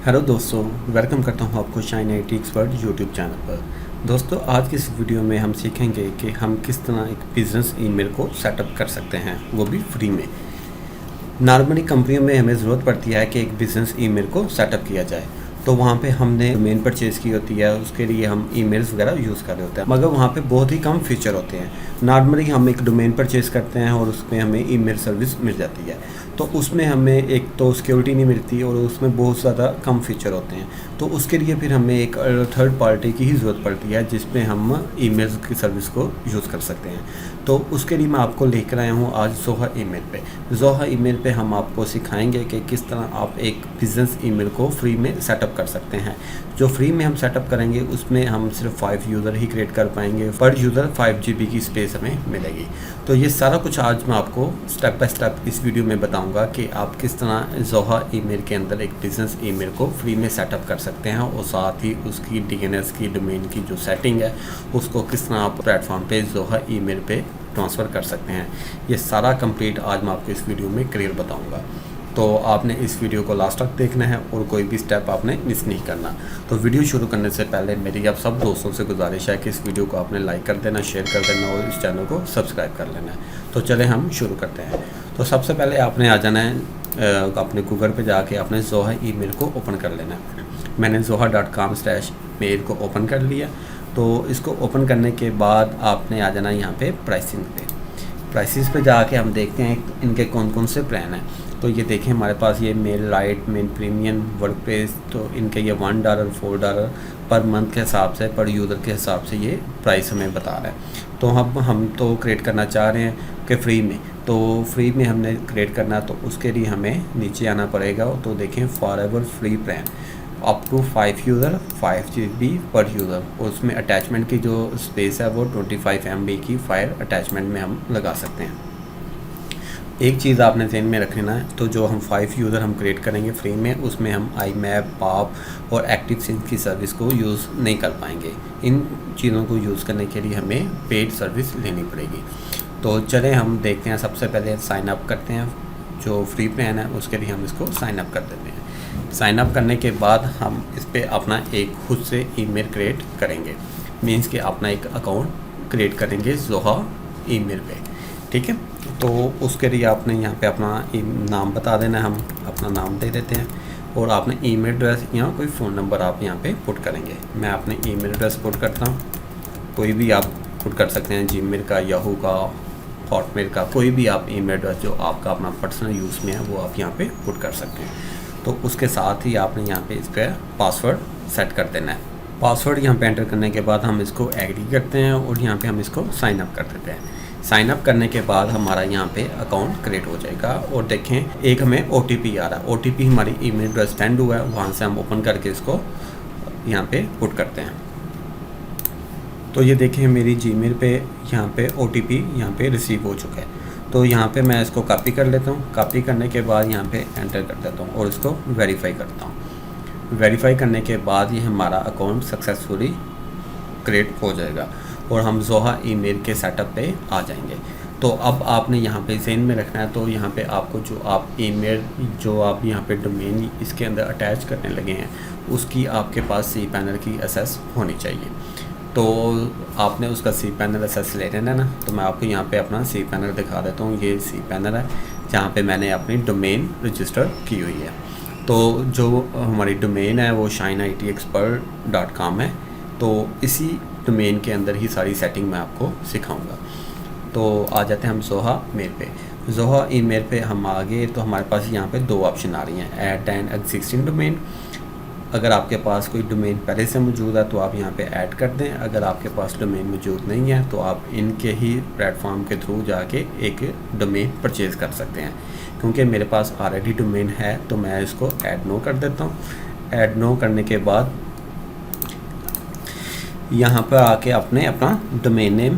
Hello दोस्तों, welcome करता हूं आपको shine IT expert YouTube channel पर। दोस्तों, आज की इस वीडियो में हम सीखेंगे कि हम किस तरह एक बिज़नेस ईमेल को सेटअप कर सकते हैं, वो भी फ्री में। नॉर्मली कंपनियों में हमें ज़रूरत पड़ती है कि एक बिज़नेस ईमेल को सेटअप किया जाए, तो वहाँ पे हमने डोमेन परचेज़ की होती है, उसके लिए हम ईमेल्स वगैरह यूज़ कर रहे होते हैं, मगर वहाँ पे बहुत ही कम फीचर होते हैं। नॉर्मली हम एक डोमेन परचेज़ करते हैं और उसमें हमें ईमेल सर्विस मिल जाती है, तो उसमें हमें एक तो सिक्योरिटी नहीं मिलती और उसमें बहुत ज़्यादा कम फीचर होते हैं। तो उसके लिए फिर हमें एक थर्ड पार्टी की ही ज़रूरत पड़ती है जिसमें हम ईमेल्स की सर्विस को यूज़ कर सकते हैं। तो उसके लिए मैं आपको लेकर आया हूँ आज ज़ोहा ईमेल पे। ज़ोहा ईमेल पे हम आपको सिखाएंगे कि किस तरह आप एक बिज़नेस ईमेल को फ्री में सेटअप कर सकते हैं। जो फ्री में हम सेटअप करेंगे उसमें हम सिर्फ 5 यूज़र ही क्रिएट कर पाएंगे, पर यूज़र 5 GB की स्पेस हमें मिलेगी। तो ये सारा कुछ आज मैं आपको स्टेप बाय स्टेप इस वीडियो में बताऊंगा कि आप किस तरह ज़ोहा ईमेल के अंदर एक बिज़नेस ईमेल को फ्री में सेटअप कर सकते हैं और साथ ही उसकी DNS की डोमेन की जो सेटिंग है उसको किस तरह आप प्लेटफॉर्म पे ज़ोहा ईमेल पे ट्रांसफ़र कर सकते हैं। ये सारा कंप्लीट आज मैं आपको इस वीडियो में क्लियर बताऊंगा, तो आपने इस वीडियो को लास्ट तक देखना है और कोई भी स्टेप आपने मिस नहीं करना। तो वीडियो शुरू करने से पहले मेरी आप सब दोस्तों से गुजारिश है कि इस वीडियो को आपने लाइक कर देना, शेयर कर देना और इस चैनल को सब्सक्राइब कर लेना है। तो चले हम शुरू करते हैं। तो सबसे पहले आपने आ जाना है अपने गूगल पे जाके आपने ज़ोहा ईमेल को ओपन कर लेना है। मैंने zoha.com/मेल को ओपन कर लिया। तो इसको ओपन करने के बाद आपने आ जाना यहाँ पे प्राइसिंग पे। प्राइसेस पे जाके हम देखते हैं इनके कौन कौन से प्लान हैं। तो ये देखें हमारे पास ये mail lite, mail premium, workplace, तो इनके ये $1 $4 पर मंथ के हिसाब से, पर यूज़र के हिसाब से ये प्राइस हमें बता रहा है। तो हम तो क्रिएट करना चाह रहे हैं कि फ्री में, तो फ्री में हमने क्रिएट करना, तो उसके लिए हमें नीचे आना पड़ेगा। तो देखें forever free plan up to 5 user 5 GB पर यूज़र, और उसमें अटैचमेंट की जो स्पेस है वो 25 MB की फाइल अटैचमेंट में हम लगा सकते हैं। एक चीज़ आपने ध्यान में रखना है, तो जो हम 5 यूज़र हम क्रिएट करेंगे फ्री में, उसमें हम IMAP, PAP और एक्टिव सिंक की सर्विस को यूज़ नहीं कर पाएंगे। इन चीज़ों को यूज़ करने के लिए हमें पेड सर्विस लेनी पड़ेगी। तो चलें हम देखते हैं। सबसे पहले साइन अप करते हैं। जो फ्री प्लान है उसके लिए हम इसको साइन अप कर देते हैं। साइन अप करने के बाद हम इस पर अपना एक खुद से ईमेल क्रिएट करेंगे, मीन्स कि अपना एक अकाउंट क्रिएट करेंगे ज़ोहा ईमेल पे, ठीक है। तो उसके लिए आपने यहाँ पे अपना नाम बता देना है। हम अपना नाम दे देते हैं और आपने ईमेल एड्रेस या कोई फ़ोन नंबर आप यहाँ पे पुट करेंगे। मैं अपने ईमेल एड्रेस पुट करता हूँ, कोई भी आप पुट कर सकते हैं, जीमेल का, याहू का, हॉटमेल का, कोई भी आप ईमेल एड्रेस जो आपका अपना पर्सनल यूज़ में है वो आप यहाँ पे पुट कर सकते हैं। तो उसके साथ ही आपने यहाँ पे इस पर पासवर्ड सेट कर देना है। पासवर्ड यहाँ पे एंटर करने के बाद हम इसको एग्री करते हैं और यहाँ पे हम इसको साइन अप कर देते हैं। साइन अप करने के बाद हमारा यहाँ पे अकाउंट क्रिएट हो जाएगा और देखें एक हमें OTP आ रहा है। OTP हमारी ईमेल एड्रेस सेंड हुआ है, वहाँ से हम ओपन करके इसको यहाँ पे पुट करते हैं। तो ये देखें मेरी जीमेल पे यहाँ पे OTP यहाँ पे रिसीव हो चुका है। तो यहाँ पे मैं इसको कॉपी कर लेता हूँ। कॉपी करने के बाद यहाँ पे एंटर कर देता हूँ और इसको वेरीफाई करता हूँ। वेरीफाई करने के बाद ये हमारा अकाउंट सक्सेसफुली क्रिएट हो जाएगा और हम ज़ोहा ईमेल के सेटअप पे आ जाएंगे। तो अब आपने यहाँ पे ज़हन में रखना है, तो यहाँ पे आपको जो आप ईमेल जो आप यहाँ पे डोमेन इसके अंदर अटैच करने लगे हैं उसकी आपके पास cPanel की एक्सेस होनी चाहिए। तो आपने उसका cPanel एक्सेस ले लेना ना। तो मैं आपको यहाँ पे अपना cPanel दिखा देता हूँ। ये cPanel है जहाँ पे मैंने अपनी डोमेन रजिस्टर की हुई है। तो जो हमारी डोमेन है वो shineitexpert.com है। तो इसी डोमेन के अंदर ही सारी सेटिंग मैं आपको सिखाऊंगा। तो आ जाते हैं हम ज़ोहा मेल पे। ज़ोहा ईमेल पे हम आ गए तो हमारे पास यहाँ पे 2 ऑप्शन आ रही हैं, ऐड एन एग्जिस्टिंग डोमेन। अगर आपके पास कोई डोमेन पहले से मौजूद है तो आप यहाँ पे ऐड कर दें। अगर आपके पास डोमेन मौजूद नहीं है तो आप इनके ही प्लेटफॉर्म के थ्रू जाके एक डोमेन परचेज़ कर सकते हैं। क्योंकि मेरे पास ऑलरेडी डोमेन है तो मैं इसको ऐड नो कर देता हूँ। ऐड नो करने के बाद यहाँ पर आके आपने अपना डोमेन नेम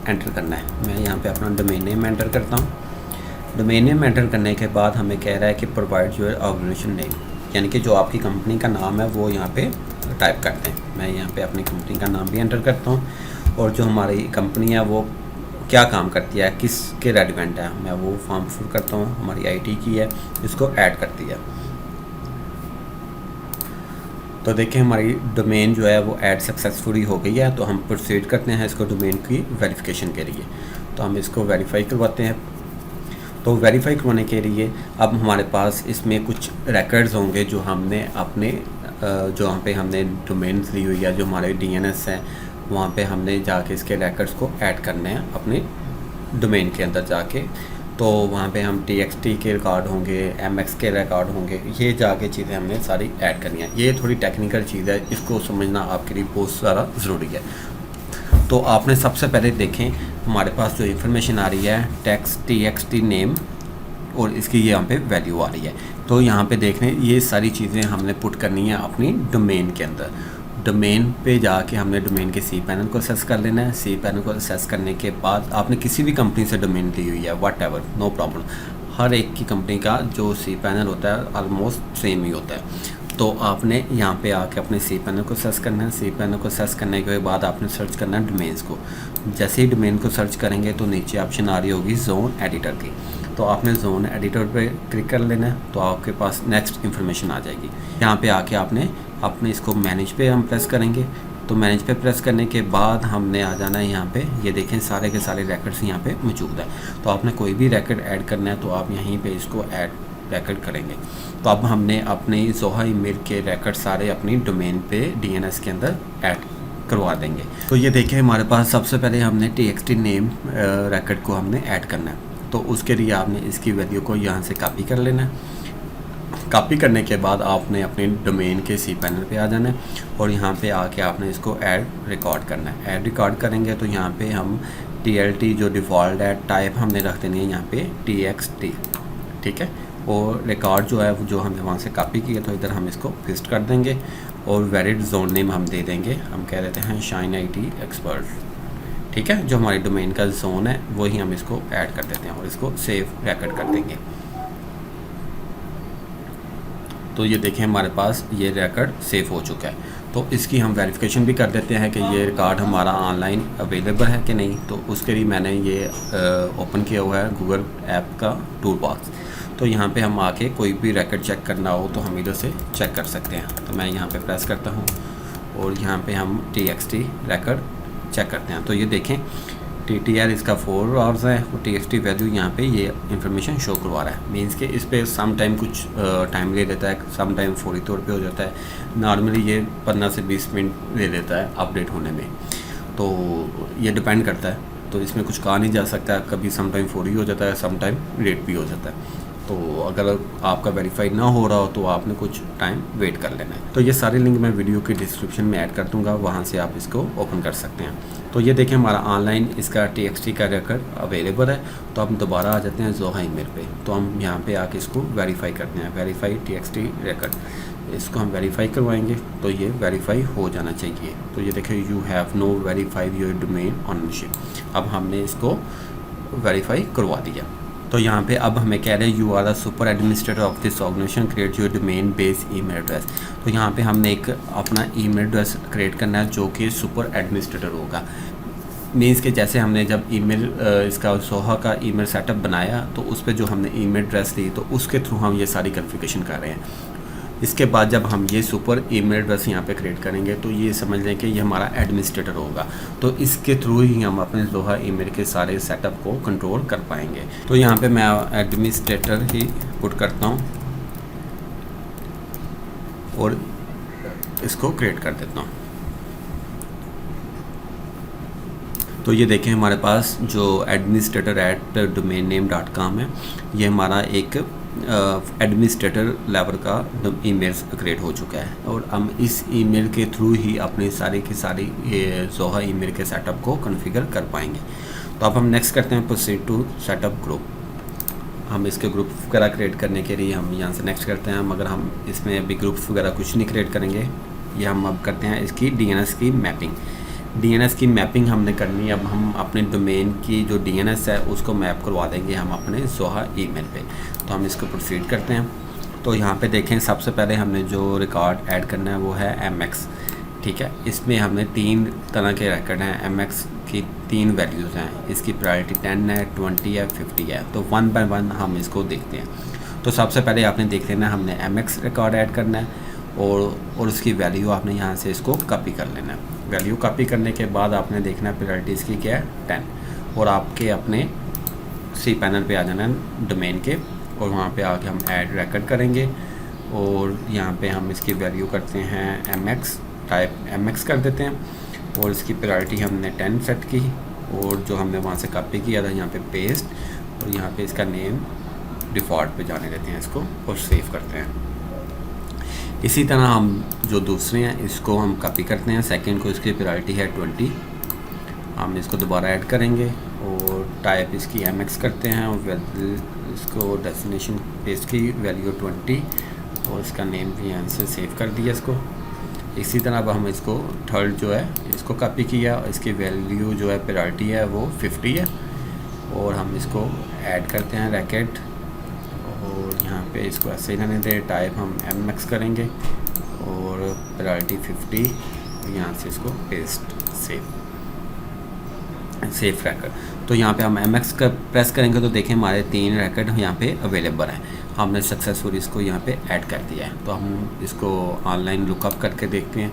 एंटर करना है। मैं यहाँ पे अपना डोमेन नेम एंटर करता हूँ। डोमेन नेम एंटर करने के बाद हमें कह रहा है कि प्रोवाइड योर ऑर्गेनाइजेशन नेम, यानी कि जो आपकी कंपनी का नाम है वो यहाँ पे टाइप करते हैं। मैं यहाँ पे अपनी कंपनी का नाम भी एंटर करता हूँ और जो हमारी कंपनी है वो क्या काम करती है, किसके रेलिवेंट है, मैं वो फॉर्म फिल करता हूँ। हमारी IT की है, इसको ऐड करती है। तो देखिए हमारी डोमेन जो है वो ऐड सक्सेसफुली हो गई है। तो हम प्रोसीड करते हैं इसको डोमेन की वेरिफिकेशन के लिए। तो हम इसको वेरीफाई करवाते हैं। तो वेरीफाई करवाने के लिए अब हमारे पास इसमें कुछ रिकॉर्ड्स होंगे जो हमने अपने जो वहाँ पे हमने डोमेन ली हुई है, जो हमारे DNS हैं, वहाँ पे हमने जाके इसके रिकॉर्ड्स को ऐड करने हैं अपने डोमेन के अंदर जाके। तो वहाँ पे हम TXT के रिकॉर्ड होंगे, MX के रिकॉर्ड होंगे, ये जाके चीज़ें हमने सारी ऐड करनी है। ये थोड़ी टेक्निकल चीज़ है, इसको समझना आपके लिए बहुत सारा ज़रूरी है। तो आपने सबसे पहले देखें हमारे पास जो इन्फॉर्मेशन आ रही है TXT नेम, और इसकी यहाँ पे वैल्यू आ रही है। तो यहाँ पे देख लें ये सारी चीज़ें हमने पुट करनी है अपनी डोमेन के अंदर। डोमेन पे जाके हमने डोमेन के cPanel को असेस कर लेना है। cPanel को असेस करने के बाद आपने किसी भी कंपनी से डोमेन ली हुई है, वट एवर, नो प्रॉब्लम। हर एक की कंपनी का जो cPanel होता है ऑलमोस्ट सेम ही होता है। तो आपने यहाँ पे आके अपने cPanel को सर्च करना है। cPanel को सर्च करने के बाद आपने सर्च करना है डोमेन्स को। जैसे ही डोमेन को सर्च करेंगे तो नीचे ऑप्शन आ रही होगी जोन एडिटर की। तो आपने जोन एडिटर पे क्लिक कर लेना है। तो आपके पास नेक्स्ट इन्फॉर्मेशन आ जाएगी। यहाँ पे आके आपने अपने इसको मैनेज पे हम प्रेस करेंगे। तो मैनेज पे प्रेस करने के बाद हमने आ जाना है यहाँ पे। ये देखें सारे के सारे रिकॉर्ड्स यहाँ पे मौजूद है। तो आपने कोई भी रिकॉर्ड ऐड करना है तो आप यहीं पे इसको ऐड रिकॉर्ड करेंगे। तो अब हमने अपने ज़ोहा ईमेल के रिकॉर्ड सारे अपनी डोमेन पे DNS के अंदर ऐड करवा देंगे। तो ये देखिए हमारे पास सबसे पहले हमने TXT नेम रिकॉर्ड को हमने ऐड करना है। तो उसके लिए आपने इसकी वैल्यू को यहाँ से कॉपी कर लेना है। कॉपी करने के बाद आपने अपने डोमेन के cPanel पे आ जाना है और यहाँ पे आके आपने इसको ऐड रिकॉर्ड करना है। ऐड रिकॉर्ड करेंगे तो यहाँ पे हम TLT जो डिफ़ॉल्ट है टाइप हमने रख देनी है यहाँ पे TXT, ठीक है। और रिकॉर्ड जो है जो हमने वहाँ से कॉपी किया तो इधर हम इसको पेस्ट कर देंगे और वैलिड जोन नेम हम दे देंगे। हम कह देते हैं शाइन IT एक्सपर्ट, ठीक है। जो हमारी डोमेन का जोन है वही हम इसको ऐड कर देते हैं और इसको सेव रिकॉर्ड कर देंगे। तो ये देखें हमारे पास ये रिकॉर्ड सेव हो चुका है। तो इसकी हम वेरिफिकेशन भी कर देते हैं कि ये रिकॉर्ड हमारा ऑनलाइन अवेलेबल है कि नहीं। तो उसके लिए मैंने ये ओपन किया हुआ है गूगल ऐप का टूल बॉक्स। तो यहाँ पे हम आके कोई भी रिकॉर्ड चेक करना हो तो हम इधर से चेक कर सकते हैं। तो मैं यहाँ पे प्रेस करता हूँ और यहाँ पे हम TXT रिकॉर्ड चेक करते हैं। तो ये देखें TTR इसका 4 आवर्स है और TXT वैल्यू यहाँ पे ये इन्फॉर्मेशन शो करवा रहा है। मीन्स के इस पर सम टाइम कुछ टाइम ले लेता है, सम टाइम फौरी तौर पे हो जाता है। नॉर्मली ये 15 से 20 मिनट ले लेता है अपडेट होने में। तो ये डिपेंड करता है। तो इसमें कुछ कहा नहीं जा सकता, कभी सम टाइम फौरी हो जाता है, सम टाइम लेट भी हो जाता है। तो अगर आपका वेरीफाई ना हो रहा हो तो आपने कुछ टाइम वेट कर लेना है। तो ये सारे लिंक मैं वीडियो के डिस्क्रिप्शन में ऐड कर दूंगा, वहाँ से आप इसको ओपन कर सकते हैं। तो ये देखें हमारा ऑनलाइन इसका TXT का रिकॉर्ड अवेलेबल है। तो हम दोबारा आ जाते हैं ज़ोहा ईमेल पे। तो हम यहाँ पे आके इसको वेरीफाई करते हैं, वेरीफाई TXT रिकॉर्ड। इसको हम वेरीफाई करवाएंगे तो ये वेरीफाई हो जाना चाहिए। तो ये देखें you have no verified your domain ownership. अब हमने इसको वेरीफाई करवा दिया। तो यहाँ पे अब हमें कह रहे हैं you are the super administrator of this organisation, create your domain base email address. तो यहाँ पे हमने एक अपना ईमेल एड्रेस क्रिएट करना है जो कि सुपर एडमिनिस्ट्रेटर होगा। मीन्स के जैसे हमने जब ईमेल इसका ज़ोहा का ईमेल सेटअप बनाया तो उस पर जो हमने ईमेल एड्रेस दी तो उसके थ्रू हम ये सारी कॉन्फ़िगरेशन कर रहे हैं। इसके बाद जब हम ये सुपर ईमेल एड्रेस यहाँ पे क्रिएट करेंगे तो ये समझ लें कि ये हमारा एडमिनिस्ट्रेटर होगा। तो इसके थ्रू ही हम अपने ज़ोहा ईमेल के सारे सेटअप को कंट्रोल कर पाएंगे। तो यहाँ पे मैं एडमिनिस्ट्रेटर ही पुट करता हूँ और इसको क्रिएट कर देता हूँ। तो ये देखें हमारे पास जो administrator@domainName.com है, ये हमारा एक एडमिनिस्ट्रेटर लेवल का ईमेल क्रिएट हो चुका है और हम इस ईमेल के थ्रू ही अपनी सारी की सारी ज़ोहा ईमेल के सेटअप को कॉन्फ़िगर कर पाएंगे। तो अब हम नेक्स्ट करते हैं प्रोसीड टू सेटअप ग्रुप। हम इसके ग्रुप वगैरह क्रिएट करने के लिए हम यहाँ से नेक्स्ट करते हैं, मगर हम इसमें अभी ग्रुप्स वगैरह कुछ नहीं क्रिएट करेंगे। ये हम अब करते हैं इसकी DNS की मैपिंग। DNS की मैपिंग हमने करनी है। अब हम अपने डोमेन की जो DNS है उसको मैप करवा देंगे हम अपने ज़ोहा ईमेल पे। तो हम इसको प्रोसीड करते हैं। तो यहाँ पे देखें सबसे पहले हमने जो रिकॉर्ड ऐड करना है वो है MX, ठीक है। इसमें हमने 3 तरह के रिकॉर्ड हैं। MX की 3 वैल्यूज़ हैं, इसकी प्रायोरिटी 10 है, 20 है, 50 है। तो 1 बाय 1 हम इसको देखते हैं। तो सबसे पहले आपने देख लेना हमने MX रिकॉर्ड ऐड करना है और उसकी वैल्यू आपने यहाँ से इसको कॉपी कर लेना है। वैल्यू कॉपी करने के बाद आपने देखना है प्रायोरिटी इसकी क्या है 10, और आपके अपने सी पैनल पे आ जाना है डोमेन के, और वहाँ पे आके हम ऐड रिकॉर्ड करेंगे और यहाँ पे हम इसकी वैल्यू करते हैं mx, टाइप mx कर देते हैं और इसकी प्रायोरिटी हमने 10 सेट की, और जो हमने वहाँ से कॉपी किया था यहाँ पे पेस्ट, और यहाँ पे इसका नेम डिफ़ॉल्ट पे जाने देते हैं इसको और सेव करते हैं। इसी तरह हम जो दूसरे हैं इसको हम कॉपी करते हैं, सेकंड को इसकी प्रायोरिटी है 20, हम इसको दोबारा ऐड करेंगे और टाइप इसकी mx करते हैं और इसको डेस्टिनेशन पेस्ट की वैल्यू 20 और इसका नेम भी यहाँ से सेव कर दिया इसको। इसी तरह अब हम इसको थर्ड जो है इसको कॉपी किया, इसकी वैल्यू जो है प्रायोरिटी है वो 50 है, और हम इसको ऐड करते हैं रैकेट और यहाँ पे इसको ऐसे ही रहने दें, टाइप हम mx करेंगे और प्रायोरिटी 50, यहाँ से इसको पेस्ट सेव रैकेट। तो यहाँ पे हम mx का प्रेस करेंगे तो देखें हमारे 3 रैकेट यहाँ पे अवेलेबल हैं, हमने सक्सेसफुली इसको यहाँ पे ऐड कर दिया है। तो हम इसको ऑनलाइन लुकअप करके देखते हैं।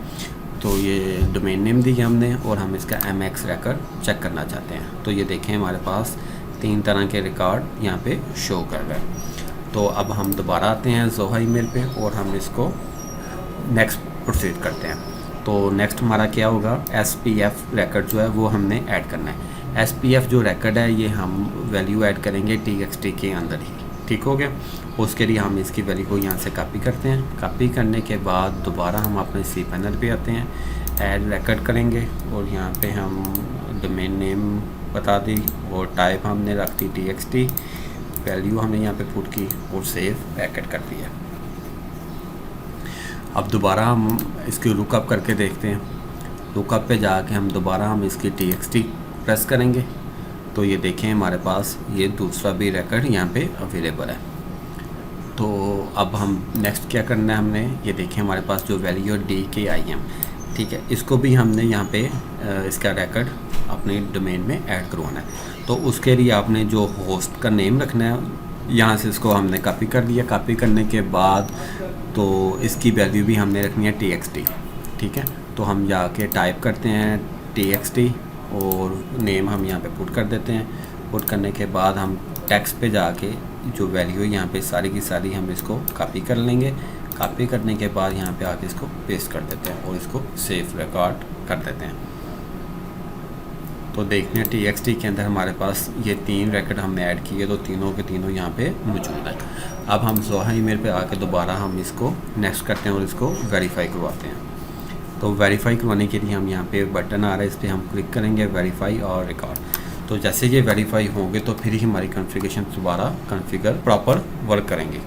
तो ये डोमेन नेम दिया हमने और हम इसका mx रैकेट चेक करना चाहते हैं। तो ये देखें हमारे पास 3 तरह के रिकॉर्ड यहाँ पे शो कर रहे हैं। तो अब हम दोबारा आते हैं जोहा ईमेल पे और हम इसको नेक्स्ट प्रोसीड करते हैं। तो नेक्स्ट हमारा क्या होगा, SPF रैकेट जो है वो हमने ऐड करना है। SPF जो रैकेट है ये हम वैल्यू ऐड करेंगे TXT के अंदर ही, ठीक हो गया। उसके लिए हम इसकी वैल्यू को यहाँ से कॉपी करते हैं। कॉपी करने के बाद दोबारा हम अपने सी पैनल पे आते हैं, ऐड रैकेट करेंगे और यहाँ पे हम डोमेन नेम बता दी और टाइप हमने रख दी TXT, वैल्यू हमने यहाँ पे पुट की और सेव रैकेट कर दिया। अब दोबारा हम इसकी लुकअप करके देखते हैं। लुकअप पे जाके हम दोबारा हम इसकी TXT प्रेस करेंगे तो ये देखें हमारे पास ये दूसरा भी रिकॉर्ड यहाँ पे अवेलेबल है। तो अब हम नेक्स्ट क्या करना है, हमने ये देखें हमारे पास जो वैल्यू DKIM, ठीक है, इसको भी हमने यहाँ पे इसका रिकॉर्ड अपने डोमेन में ऐड करवाना है। तो उसके लिए आपने जो होस्ट का नेम रखना है, यहाँ से इसको हमने कॉपी कर दिया। कॉपी करने के बाद तो इसकी वैल्यू भी हमने रखनी है TXT, ठीक है। तो हम जाके टाइप करते हैं TXT और नेम हम यहाँ पे पुट कर देते हैं। पुट करने के बाद हम टेक्स्ट पे जाके जो वैल्यू है यहाँ पे सारी की सारी हम इसको कॉपी कर लेंगे। कॉपी करने के बाद यहाँ पे आके इसको पेस्ट कर देते हैं और इसको सेव रिकॉर्ड कर देते हैं। तो देखते हैं TXT के अंदर हमारे पास ये 3 रैकेट हमने ऐड किए, तो तीनों के तीनों यहाँ पे मौजूद है। अब हम जोहा ईमेल पे आके दोबारा हम इसको नेक्स्ट करते हैं और इसको वेरीफाई करवाते हैं। तो वेरीफाई करवाने के लिए हम यहाँ पे बटन आ रहा है, इस पर हम क्लिक करेंगे वेरीफाई और रिकॉर्ड। तो जैसे ये वेरीफाई होंगे तो फिर ही हमारी कॉन्फ़िगरेशन दोबारा कॉन्फ़िगर प्रॉपर वर्क करेंगे।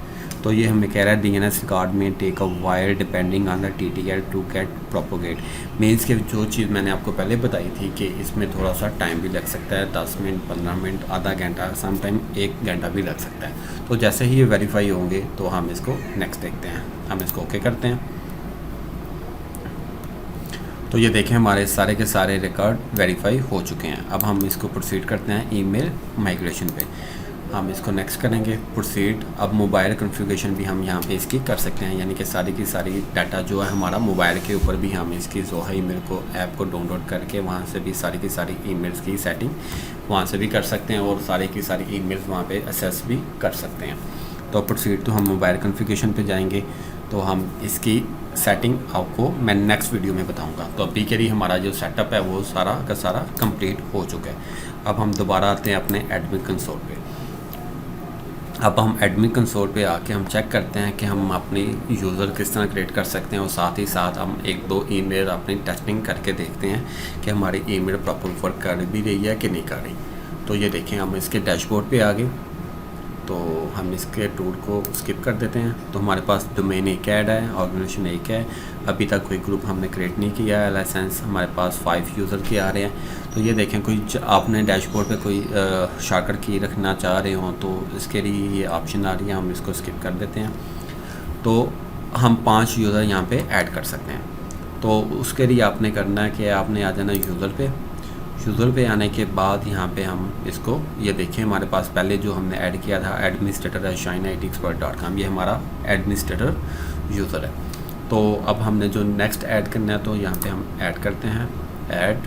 तो ये हमें कह रहा है DNS रिकॉर्ड में take a while depending on the TTL to get propagate. Means के जो चीज़ मैंने आपको पहले बताई थी कि इसमें थोड़ा सा टाइम भी लग सकता है, 10 मिनट, 15 मिनट, आधा घंटा, सम टाइम 1 घंटा भी लग सकता है। तो जैसे ही ये वेरीफाई होंगे तो हम इसको नेक्स्ट देखते हैं। हम इसको ओके करते हैं। तो ये देखें हमारे सारे के सारे रिकॉर्ड वेरीफाई हो चुके हैं। अब हम इसको प्रोसीड करते हैं ईमेल माइग्रेशन पे। हम इसको नेक्स्ट करेंगे प्रोसीड। अब मोबाइल कॉन्फ़िगरेशन भी हम यहाँ पे इसकी कर सकते हैं, यानी कि सारी की सारी डाटा जो है हमारा मोबाइल के ऊपर भी हम इसकी जोहा ईमेल को ऐप को डाउनलोड करके वहाँ से भी सारी की सारी ईमेल्स की सेटिंग वहाँ से भी कर सकते हैं और सारी की सारी ईमेल्स वहाँ पे एक्सेस भी कर सकते हैं। तो प्रोसीड तो हम मोबाइल कॉन्फ़िगरेशन पे जाएंगे, तो हम इसकी सेटिंग आपको मैं नेक्स्ट वीडियो में बताऊंगा। तो अभी के लिए हमारा जो सेटअप है वो सारा का सारा कंप्लीट हो चुका है। अब हम दोबारा आते हैं अपने एडमिन कंसोल पे। अब हम एडमिन कंसोल पे आके हम चेक करते हैं कि हम अपनी यूज़र किस तरह क्रिएट कर सकते हैं और साथ ही साथ हम 1-2 ईमेल अपनी टेस्टिंग करके देखते हैं कि हमारी ईमेल प्रॉपर वर्क कर भी रही है कि नहीं कर रही। तो ये देखें हम इसके डैशबोर्ड पे आ गए, तो हम इसके टूल को स्किप कर देते हैं। तो हमारे पास डोमेन एक ऐड है, ऑर्गेनाइजेशन एक है, अभी तक कोई ग्रुप हमने क्रिएट नहीं किया है। लाइसेंस हमारे पास 5 यूज़र के आ रहे हैं। तो ये देखें कोई आपने डैशबोर्ड पे कोई शॉर्टकट की रखना चाह रहे हो तो इसके लिए ये ऑप्शन आ रही है, हम इसको स्किप कर देते हैं। तो हम 5 यूज़र यहाँ पे ऐड कर सकते हैं। तो उसके लिए आपने करना है कि आपने आ जाना यूज़र पे आने के बाद यहाँ पे हम इसको ये देखें हमारे पास पहले जो हमने ऐड किया था एडमिनिस्ट्रेटर@shineitexpert.com, ये हमारा एडमिनिस्ट्रेटर यूज़र है। तो अब हमने जो नेक्स्ट ऐड करना है तो यहाँ पे हम ऐड करते हैं, ऐड,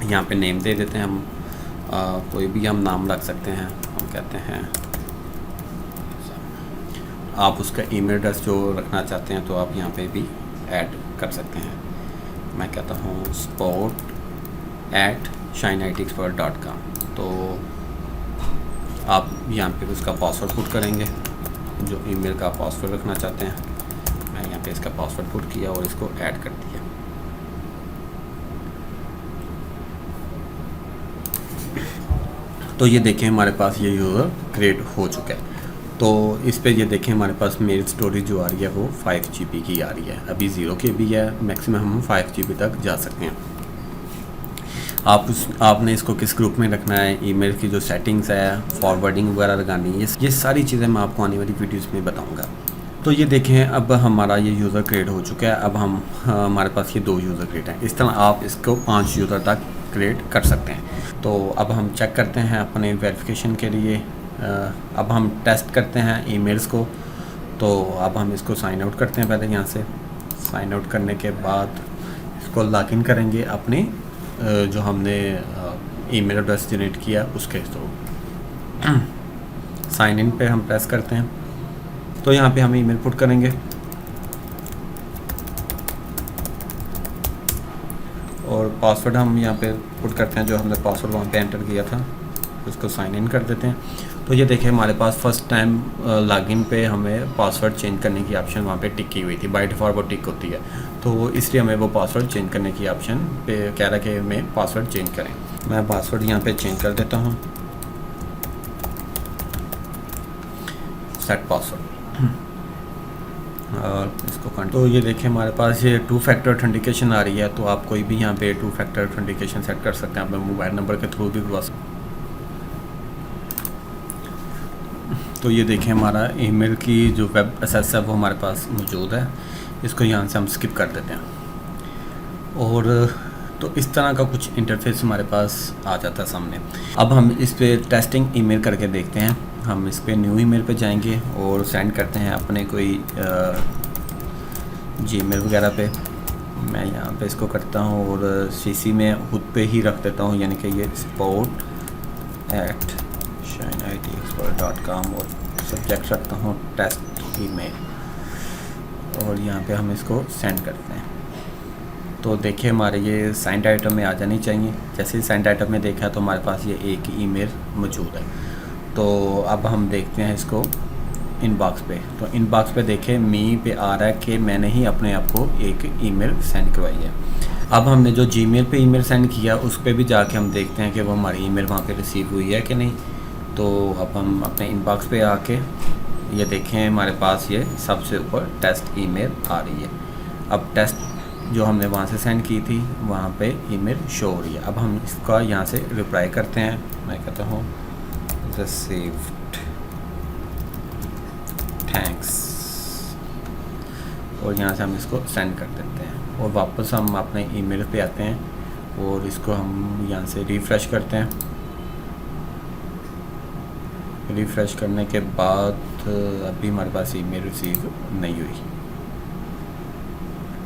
यहाँ पे नेम दे देते हैं हम, कोई भी हम नाम रख सकते हैं। हम कहते हैं, आप उसका ईमेल एड्रेस जो रखना चाहते हैं तो आप यहाँ पे भी ऐड कर सकते हैं। मैं कहता हूँ support@shineitexpert.com। तो आप यहाँ पे उसका पासवर्ड पुट करेंगे, जो ईमेल का पासवर्ड रखना चाहते हैं। मैं यहाँ पे इसका पासवर्ड पुट किया और इसको ऐड कर दिया। तो ये देखें हमारे पास ये यूज़र क्रिएट हो चुका है। तो इस पे ये देखें हमारे पास मेल स्टोरेज जो आ रही है वो 5 GB की आ रही है। अभी 0 KB है, मैक्सिमम हम 5 GB तक जा सकते हैं। आपने इसको किस ग्रुप में रखना है, ईमेल की जो सेटिंग्स है, फॉरवर्डिंग वगैरह लगानी है, ये सारी चीज़ें मैं आपको आने वाली वीडियोस में बताऊंगा। तो ये देखें अब हमारा ये यूज़र क्रिएट हो चुका है। अब हमारे पास ये 2 यूज़र क्रिएट हैं। इस तरह आप इसको 5 यूज़र तक क्रिएट कर सकते हैं। तो अब हम चेक करते हैं अपने वेरिफिकेशन के लिए। अब हम टेस्ट करते हैं ईमेल्स को। तो अब हम इसको साइन आउट करते हैं। पहले यहाँ से साइन आउट करने के बाद इसको लॉगिन करेंगे अपने जो हमने ईमेल एड्रेस जनरेट किया उसके थ्रू। साइन इन पे हम प्रेस करते हैं। तो यहाँ पे हम ईमेल पुट करेंगे और पासवर्ड हम यहाँ पे पुट करते हैं, जो हमने पासवर्ड वहाँ पे एंटर किया था उसको साइन इन कर देते हैं। तो ये देखें हमारे पास फर्स्ट टाइम लॉगिन पे हमें पासवर्ड चेंज करने की ऑप्शन वहाँ पे टिक की हुई थी। बाय डिफ़ॉल्ट वो टिक होती है, तो इसलिए हमें वो पासवर्ड चेंज करने की ऑप्शन पे कह रहा है कि हमें पासवर्ड चेंज करें। मैं पासवर्ड यहाँ पे चेंज कर देता हूँ, सेट पासवर्ड, और इसको तो ये देखें हमारे पास ये 2 फैक्टर ऑथेंटिकेशन आ रही है। तो आप कोई भी यहाँ पे 2 फैक्टर ऑथेंटिकेशन सेट कर सकते हैं, अपने मोबाइल नंबर के थ्रू भी करवा सकते हैं। तो ये देखें हमारा ईमेल की जो वेब एक्सेस है वो हमारे पास मौजूद है। इसको यहाँ से हम स्किप कर देते हैं। और तो इस तरह का कुछ इंटरफेस हमारे पास आ जाता है सामने। अब हम इस पे टेस्टिंग ईमेल करके देखते हैं। हम इस पे न्यू ईमेल पे जाएंगे और सेंड करते हैं अपने कोई जीमेल वगैरह पे। मैं यहाँ पे इसको करता हूँ और CC में खुद पे ही रख देता हूँ, यानी कि ये support@shineitexpert.com और सब्जेक्ट रखता हूँ टेस्ट ईमेल, और यहाँ पे हम इसको सेंड करते हैं। तो देखिए हमारे ये सेंड आइटम में आ जानी चाहिए। जैसे ही सेंड आइटम में देखा तो हमारे पास ये एक ईमेल मौजूद है। तो अब हम देखते हैं इसको इनबॉक्स पे। तो इनबॉक्स पे देखें मी पे आ रहा है कि मैंने ही अपने आप को एक ईमेल सेंड करवाई है। अब हमने जो जीमेल पे ईमेल सेंड किया उस पे भी जाके हम देखते हैं कि वो हमारी ईमेल वहाँ पे रिसीव हुई है कि नहीं। तो अब हम अपने इनबॉक्स पे आके ये देखें हमारे पास ये सबसे ऊपर टेस्ट ईमेल आ रही है। अब टेस्ट जो हमने वहाँ से सेंड की थी वहाँ पे ईमेल शो हो रही है। अब हम इसका यहाँ से रिप्लाई करते हैं। मैं कहता हूँ रिसीव्ड, थैंक्स, और यहाँ से हम इसको सेंड कर देते हैं। और वापस हम अपने ईमेल पे आते हैं और इसको हम यहाँ से रिफ़्रेश करते हैं। रिफ़्रेश करने के बाद अभी हमारे पास ईमेल रिसीव नहीं हुई।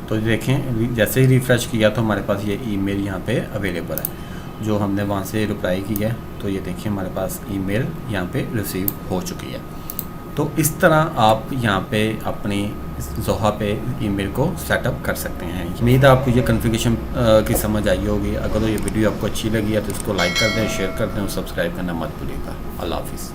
तो देखें जैसे ही रिफ़्रेश किया तो हमारे पास ये ईमेल यहाँ पे अवेलेबल है जो हमने वहाँ से रिप्लाई की है। तो ये देखिए हमारे पास ईमेल यहाँ पे रिसीव हो चुकी है। तो इस तरह आप यहाँ पे अपनी ज़ोहा पे ईमेल को सेटअप कर सकते हैं। उम्मीद है आपको ये कॉन्फ़िगरेशन की समझ आई होगी। अगर ये वीडियो आपको अच्छी लगी है तो इसको लाइक कर दें, शेयर कर दें और सब्सक्राइब करना मत भूलिएगा। अल्लाह हाफिज़।